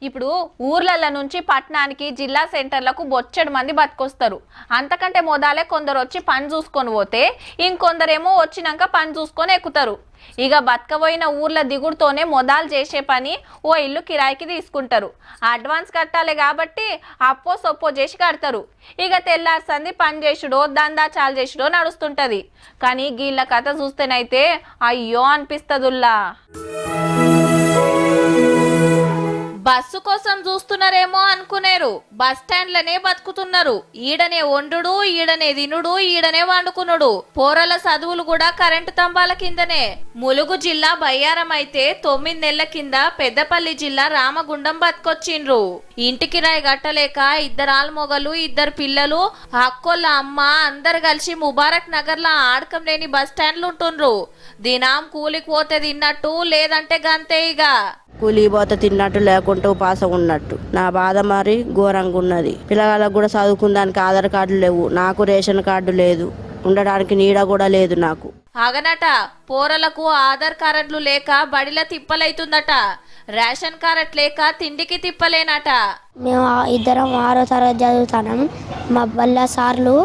ఇప్పుడు ఊర్లల నుంచి పట్టణానికి జిల్లా సెంటర్లకు బొచ్చెడు మంది బతుకొస్తారు. అంతకంటే మొదలే కొందరు వచ్చి పని చూసుకొని పోతే ఇంకొందరేమో వచ్చినాక పని చూసుకొని ఎక్కుతారు. ఇక బతకబోయిన ఊర్ల దిగుడుతోనే మొదలు చేసే పని ఓ ఇల్లు కిరాయికి తీసుకుంటారు. అడ్వాన్స్ కట్టాలి కాబట్టి అప్పో సొప్పో చేసి కడతారు. ఇక తెల్లార్సంది పని చేసుడో దందా చాలు చేసుడో నడుస్తుంటది. కానీ గీళ్ళ కథ చూస్తేనైతే అయ్యో అనిపిస్తదుల్లా. బస్సు కోసం చూస్తున్నారేమో అనుకునేరు, బస్ స్టాండ్లనే బతుకుతున్నారు. ఈడనే వండుడు, ఈడనే తినుడు, ఈడనే వండుకునుడు. పోరల చదువులు కూడా కరెంటు తంబాల కిందనే. ములుగు జిల్లా బయ్యారం అయితే 9 నెలల కింద పెద్దపల్లి జిల్లా రామగుండం బతుకొచ్చిండ్రు. ఇంటికి రాయి గట్టలేక 2 ఆల్మొగలు 2 పిల్లలు అక్కోళ్ళ అమ్మ అందరు కలిసి ముబారక్ నగర్ లా ఆడకం లేని బస్ స్టాండ్లు ఉంటుండ్రు. దినాం కూలికి పోతే తిన్నట్టు, లేదంటే గంతే. ఇక కూలి పోతే తిన్నట్టు, లేకుంటే ఉపాసం ఉన్నట్టు. నా బాధ మరి ఘోరంగా ఉన్నది. పిల్లగాళ్ళకు కూడా చదువుకుందానికి ఆధార్ కార్డు లేవు, నాకు రేషన్ కార్డు లేదు, ఉండడానికి నీడ కూడా లేదు నాకు. అగనట పోరలకు ఆధార్ కార్డులు లేక బడిల తిప్పలైతుందట, రేషన్ కార్డు లేక తిండికి తిప్పలేనట. మేము 2 6వ తరగతి చదువుతాం. మా బల్ల సార్లు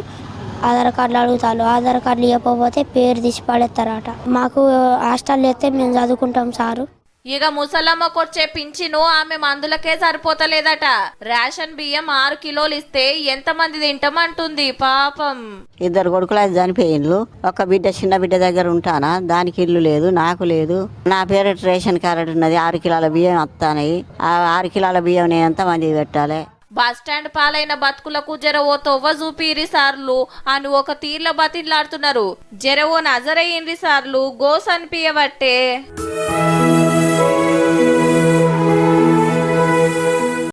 ఆధార్ కార్డులు అడుగుతారు. ఆధార్ కార్డులు ఇవ్వకపోతే పేరు తీసి పడేస్తారట. మాకు హాస్టల్ అయితే మేము చదువుకుంటాం సారు. ఇక ముసలమ్మకొచ్చే పింఛను ఆమె మందులకే సరిపోతలేదట. రేషన్ బియ్యం 6 కిలోలు ఇస్తే ఎంతమంది తింటామంటుంది పాపం. 2 కొడుకులు అది చనిపోయిండ్రు. ఒక బిడ్డ చిన్న బిడ్డ దగ్గర ఉంటానా, దానికి ఇల్లు లేదు, నాకు లేదు. నా పేరు రేషన్ కార్డు ఉన్నది. 6 కిలోల బియ్యం వస్తాయి. ఆ 6 కిలోల బియ్యం నేను ఎంతమందికి పెట్టాలి? బస్ స్టాండ్ పాలైన బతుకులకు జరవో తొవ్వ చూపిరి సార్లు అని ఒక తీర్ల బతిలాడుతున్నారు. జరవో నజరయ్యిండ్రి సార్లు, గోస్ అనిపియబట్టే.